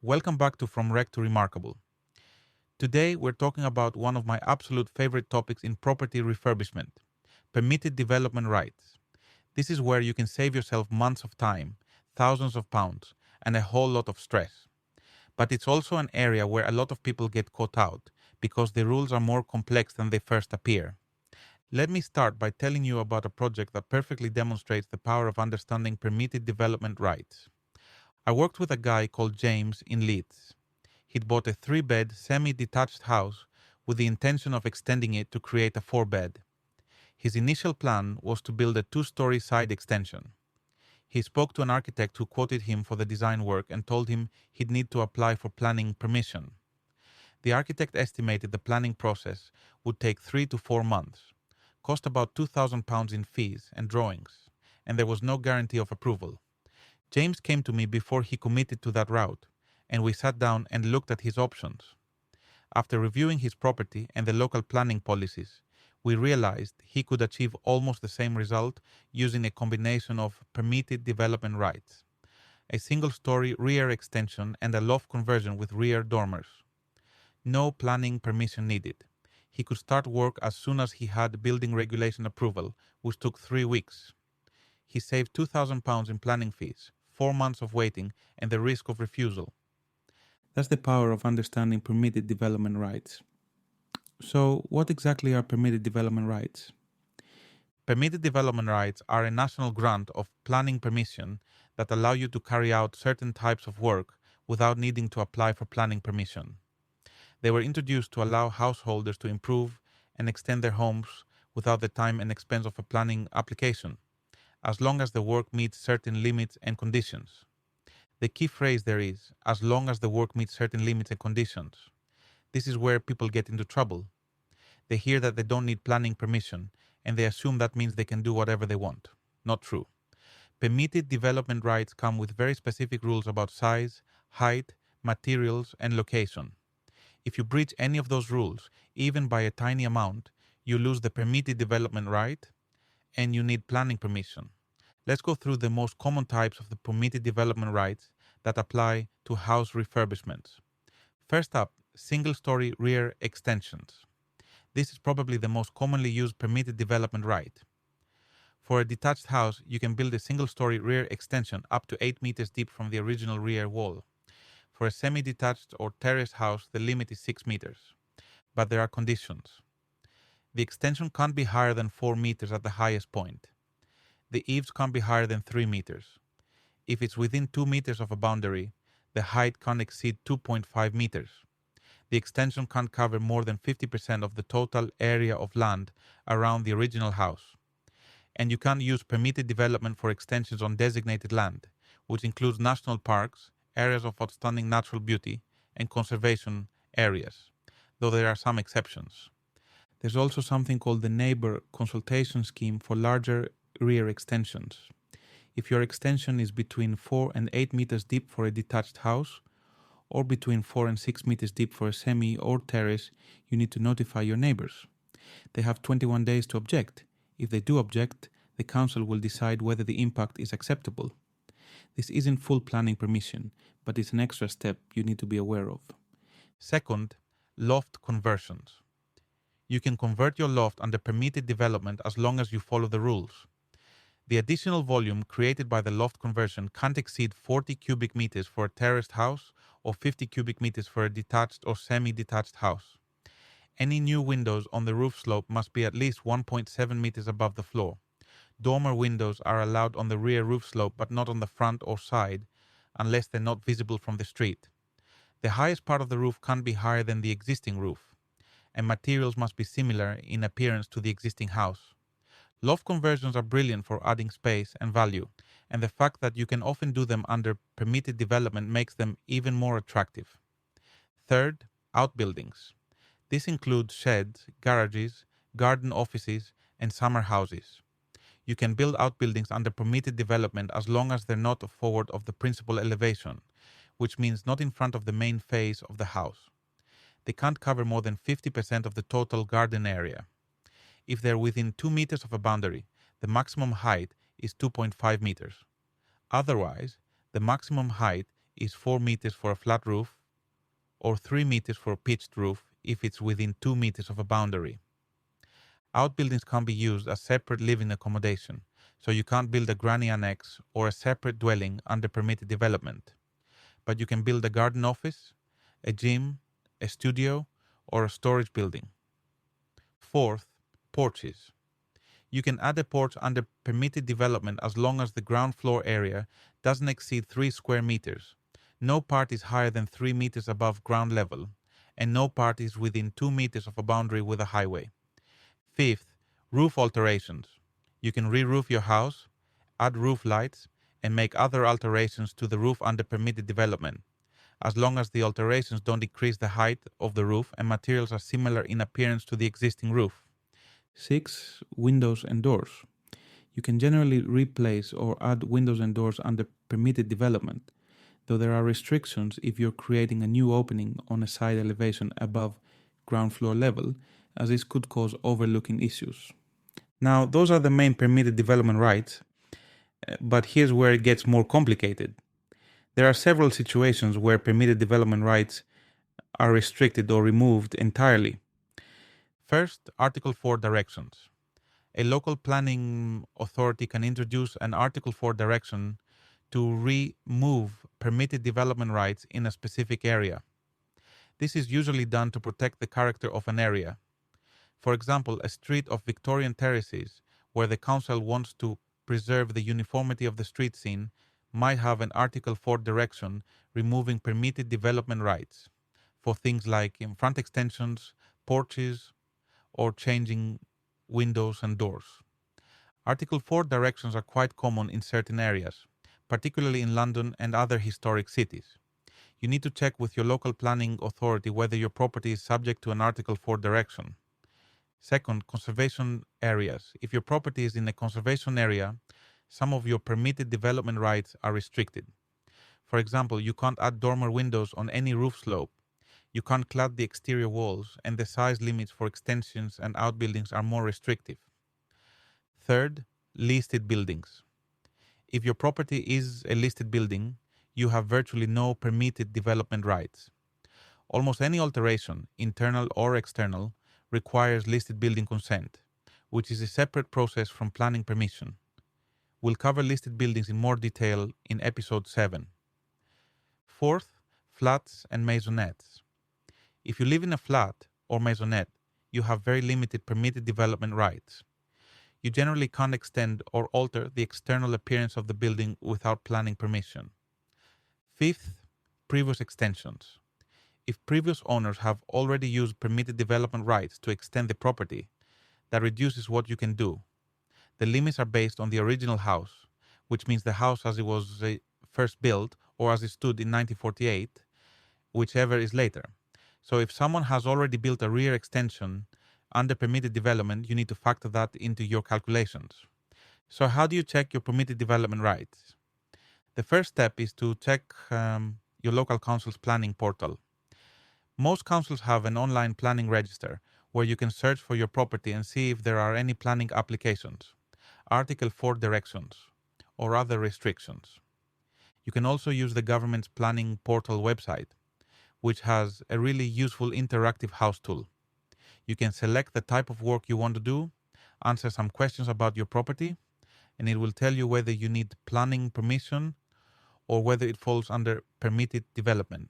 Welcome back to From Wreck to Remarkable. Today we're talking about one of my absolute favorite topics in property refurbishment, permitted development rights. This is where you can save yourself months of time, thousands of pounds, and a whole lot of stress. But it's also an area where a lot of people get caught out because the rules are more complex than they first appear. Let me start by telling you about a project that perfectly demonstrates the power of understanding permitted development rights. I worked with a guy called James in Leeds. He'd bought a 3-bed, semi-detached house with the intention of extending it to create a 4-bed. His initial plan was to build a 2-story side extension. He spoke to an architect who quoted him for the design work and told him he'd need to apply for planning permission. The architect estimated the planning process would take 3 to 4 months, cost about £2,000 in fees and drawings, and there was no guarantee of approval. James came to me before he committed to that route, and we sat down and looked at his options. After reviewing his property and the local planning policies, we realized he could achieve almost the same result using a combination of permitted development rights, a single-story rear extension and a loft conversion with rear dormers. No planning permission needed. He could start work as soon as he had building regulation approval, which took 3 weeks. He saved £2,000 in planning fees, 4 months of waiting, and the risk of refusal. That's the power of understanding permitted development rights. So, what exactly are permitted development rights? Permitted development rights are a national grant of planning permission that allow you to carry out certain types of work without needing to apply for planning permission. They were introduced to allow householders to improve and extend their homes without the time and expense of a planning application, as long as the work meets certain limits and conditions. The key phrase there is, as long as the work meets certain limits and conditions. This is where people get into trouble. They hear that they don't need planning permission, and they assume that means they can do whatever they want. Not true. Permitted development rights come with very specific rules about size, height, materials, and location. If you breach any of those rules, even by a tiny amount, you lose the permitted development right, and you need planning permission. Let's go through the most common types of the permitted development rights that apply to house refurbishments. First up, single-story rear extensions. This is probably the most commonly used permitted development right. For a detached house, you can build a single-story rear extension up to 8 meters deep from the original rear wall. For a semi-detached or terraced house, the limit is 6 meters. But there are conditions. The extension can't be higher than 4 meters at the highest point. The eaves can't be higher than 3 meters. If it's within 2 meters of a boundary, the height can't exceed 2.5 meters. The extension can't cover more than 50% of the total area of land around the original house. And you can't use permitted development for extensions on designated land, which includes national parks, areas of outstanding natural beauty, and conservation areas, though there are some exceptions. There's also something called the neighbor consultation scheme for larger rear extensions. If your extension is between 4 and 8 meters deep for a detached house, or between 4 and 6 meters deep for a semi or terrace, you need to notify your neighbors. They have 21 days to object. If they do object, the council will decide whether the impact is acceptable. This isn't full planning permission, but it's an extra step you need to be aware of. Second, loft conversions. You can convert your loft under permitted development as long as you follow the rules. The additional volume created by the loft conversion can't exceed 40 cubic meters for a terraced house or 50 cubic meters for a detached or semi-detached house. Any new windows on the roof slope must be at least 1.7 meters above the floor. Dormer windows are allowed on the rear roof slope but not on the front or side unless they're not visible from the street. The highest part of the roof can't be higher than the existing roof, and materials must be similar in appearance to the existing house. Loft conversions are brilliant for adding space and value, and the fact that you can often do them under permitted development makes them even more attractive. Third, outbuildings. This includes sheds, garages, garden offices, and summer houses. You can build outbuildings under permitted development as long as they're not forward of the principal elevation, which means not in front of the main face of the house. They can't cover more than 50% of the total garden area. If they're within 2 meters of a boundary, the maximum height is 2.5 meters. Otherwise, the maximum height is 4 meters for a flat roof or 3 meters for a pitched roof if it's within 2 meters of a boundary. Outbuildings can be used as separate living accommodation, so you can't build a granny annex or a separate dwelling under permitted development. But you can build a garden office, a gym, a studio, or a storage building. Fourth, porches. You can add a porch under permitted development as long as the ground floor area doesn't exceed 3 square meters. No part is higher than 3 meters above ground level, and no part is within 2 meters of a boundary with a highway. Fifth, roof alterations. You can re-roof your house, add roof lights, and make other alterations to the roof under permitted development, as long as the alterations don't decrease the height of the roof and materials are similar in appearance to the existing roof. 6. Windows and doors. You can generally replace or add windows and doors under permitted development, though there are restrictions if you're creating a new opening on a side elevation above ground floor level, as this could cause overlooking issues. Now, those are the main permitted development rights, but here's where it gets more complicated. There are several situations where permitted development rights are restricted or removed entirely. First, Article 4 directions. A local planning authority can introduce an Article 4 direction to remove permitted development rights in a specific area. This is usually done to protect the character of an area. For example, a street of Victorian terraces, where the council wants to preserve the uniformity of the street scene, might have an Article 4 direction removing permitted development rights for things like front extensions, porches, or changing windows and doors. Article 4 directions are quite common in certain areas, particularly in London and other historic cities. You need to check with your local planning authority whether your property is subject to an Article 4 direction. Second, conservation areas. If your property is in a conservation area, some of your permitted development rights are restricted. For example, you can't add dormer windows on any roof slope. You can't clad the exterior walls, and the size limits for extensions and outbuildings are more restrictive. Third, listed buildings. If your property is a listed building, you have virtually no permitted development rights. Almost any alteration, internal or external, requires listed building consent, which is a separate process from planning permission. We'll cover listed buildings in more detail in episode 7. Fourth, flats and maisonettes. If you live in a flat or maisonette, you have very limited permitted development rights. You generally can't extend or alter the external appearance of the building without planning permission. Fifth, previous extensions. If previous owners have already used permitted development rights to extend the property, that reduces what you can do. The limits are based on the original house, which means the house as it was first built or as it stood in 1948, whichever is later. So if someone has already built a rear extension under permitted development, you need to factor that into your calculations. So how do you check your permitted development rights? The first step is to check your local council's planning portal. Most councils have an online planning register where you can search for your property and see if there are any planning applications, Article 4 directions, or other restrictions. You can also use the government's planning portal website, which has a really useful interactive house tool. You can select the type of work you want to do, answer some questions about your property, and it will tell you whether you need planning permission or whether it falls under permitted development.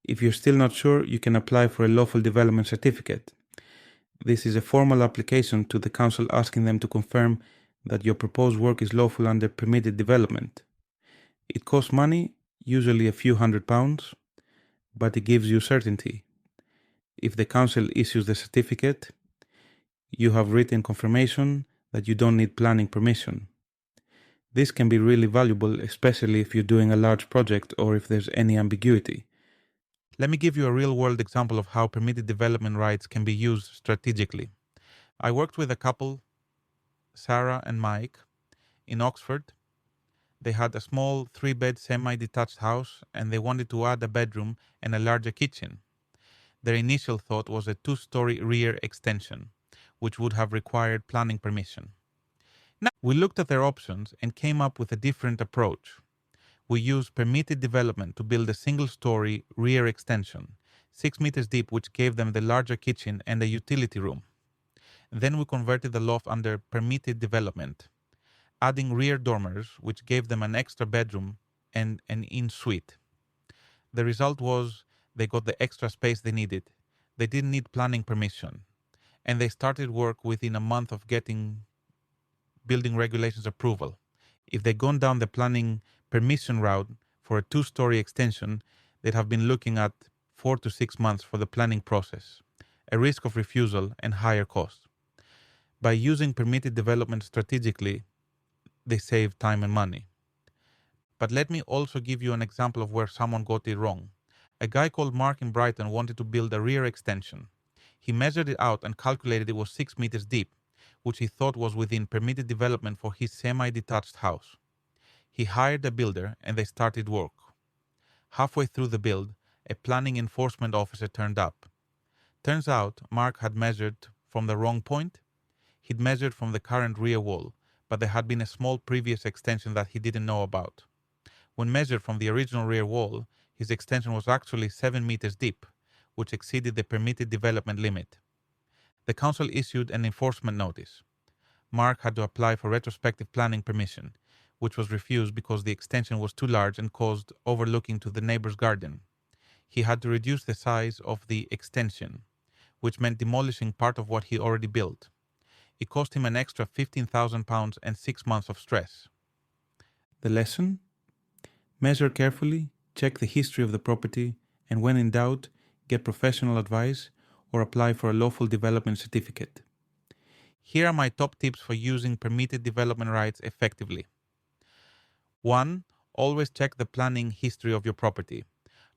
If you're still not sure, you can apply for a lawful development certificate. This is a formal application to the council asking them to confirm that your proposed work is lawful under permitted development. It costs money, usually a few £100, but it gives you certainty. If the council issues the certificate, you have written confirmation that you don't need planning permission. This can be really valuable, especially if you're doing a large project or if there's any ambiguity. Let me give you a real-world example of how permitted development rights can be used strategically. I worked with a couple, Sarah and Mike, in Oxford. They had a small 3-bed semi-detached house and they wanted to add a bedroom and a larger kitchen. Their initial thought was a 2-story rear extension, which would have required planning permission. Now, we looked at their options and came up with a different approach. We used permitted development to build a single-story rear extension, 6 meters deep, which gave them the larger kitchen and a utility room. Then we converted the loft under permitted development, adding rear dormers, which gave them an extra bedroom and an in-suite. The result was they got the extra space they needed. They didn't need planning permission, and they started work within a month of getting building regulations approval. If they'd gone down the planning permission route for a 2-story extension, they'd have been looking at 4 to 6 months for the planning process, a risk of refusal and higher costs. By using permitted development strategically, they save time and money. But let me also give you an example of where someone got it wrong. A guy called Mark in Brighton wanted to build a rear extension. He measured it out and calculated it was 6 meters deep, which he thought was within permitted development for his semi-detached house. He hired a builder and they started work. Halfway through the build, a planning enforcement officer turned up. Turns out Mark had measured from the wrong point. He'd measured from the current rear wall, but there had been a small previous extension that he didn't know about. When measured from the original rear wall, his extension was actually 7 meters deep, which exceeded the permitted development limit. The council issued an enforcement notice. Mark had to apply for retrospective planning permission, which was refused because the extension was too large and caused overlooking to the neighbor's garden. He had to reduce the size of the extension, which meant demolishing part of what he already built. It cost him an extra £15,000 and 6 months of stress. The lesson? Measure carefully, check the history of the property, and when in doubt, get professional advice or apply for a lawful development certificate. Here are my top tips for using permitted development rights effectively. 1. Always check the planning history of your property.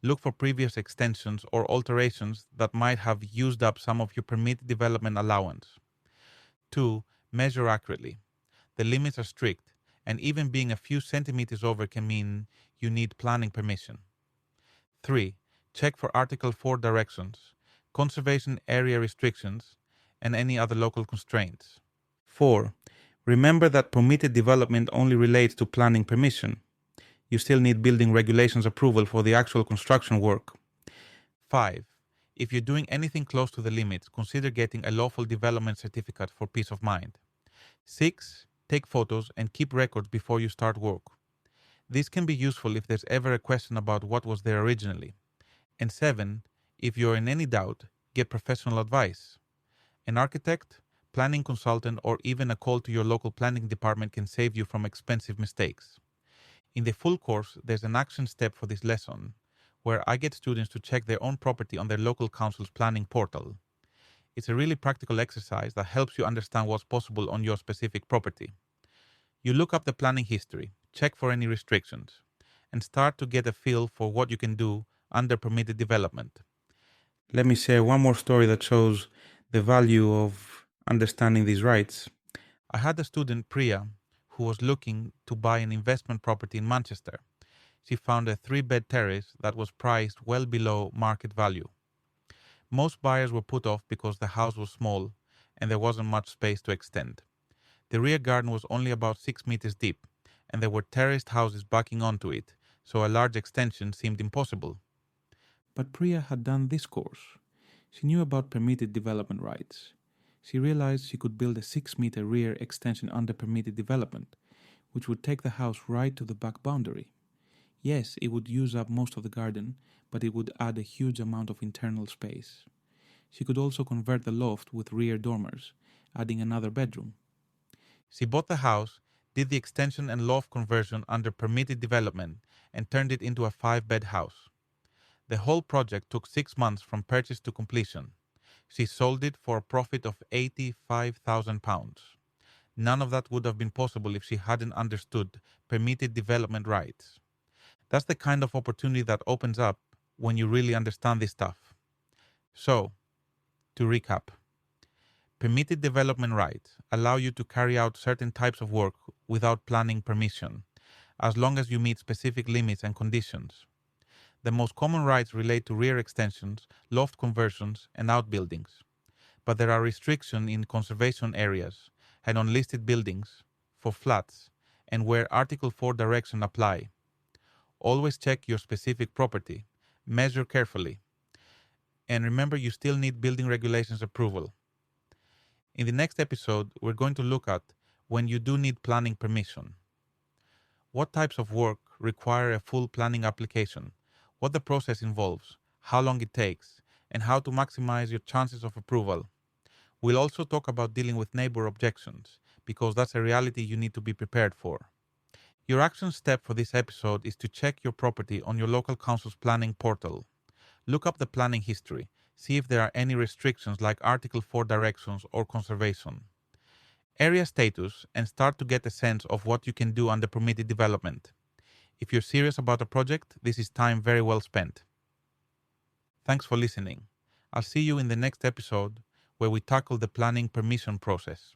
Look for previous extensions or alterations that might have used up some of your permitted development allowance. 2. Measure accurately. The limits are strict, and even being a few centimeters over can mean you need planning permission. 3. Check for Article 4 directions, conservation area restrictions, and any other local constraints. 4. Remember that permitted development only relates to planning permission. You still need building regulations approval for the actual construction work. 5. If you're doing anything close to the limits, consider getting a lawful development certificate for peace of mind. 6. Take photos and keep records before you start work. This can be useful if there's ever a question about what was there originally. And 7. If you're in any doubt, get professional advice. An architect, planning consultant, or even a call to your local planning department can save you from expensive mistakes. In the full course, there's an action step for this lesson, where I get students to check their own property on their local council's planning portal. It's a really practical exercise that helps you understand what's possible on your specific property. You look up the planning history, check for any restrictions, and start to get a feel for what you can do under permitted development. Let me share one more story that shows the value of understanding these rights. I had a student, Priya, who was looking to buy an investment property in Manchester. She found a 3-bed terrace that was priced well below market value. Most buyers were put off because the house was small and there wasn't much space to extend. The rear garden was only about 6 meters deep, and there were terraced houses backing onto it, so a large extension seemed impossible. But Priya had done this course. She knew about permitted development rights. She realized she could build a 6-meter rear extension under permitted development, which would take the house right to the back boundary. Yes, it would use up most of the garden, but it would add a huge amount of internal space. She could also convert the loft with rear dormers, adding another bedroom. She bought the house, did the extension and loft conversion under permitted development, and turned it into a 5-bed house. The whole project took 6 months from purchase to completion. She sold it for a profit of £85,000. None of that would have been possible if she hadn't understood permitted development rights. That's the kind of opportunity that opens up when you really understand this stuff. So, to recap, permitted development rights allow you to carry out certain types of work without planning permission, as long as you meet specific limits and conditions. The most common rights relate to rear extensions, loft conversions, and outbuildings. But there are restrictions in conservation areas and on listed buildings, for flats, and where Article 4 directions apply. Always check your specific property. Measure carefully. And remember, you still need building regulations approval. In the next episode, we're going to look at when you do need planning permission. What types of work require a full planning application, what the process involves, how long it takes, and how to maximize your chances of approval. We'll also talk about dealing with neighbor objections, because that's a reality you need to be prepared for. Your action step for this episode is to check your property on your local council's planning portal. Look up the planning history, see if there are any restrictions like Article 4 directions or conservation. Area status, and start to get a sense of what you can do under permitted development. If you're serious about a project, this is time very well spent. Thanks for listening. I'll see you in the next episode where we tackle the planning permission process.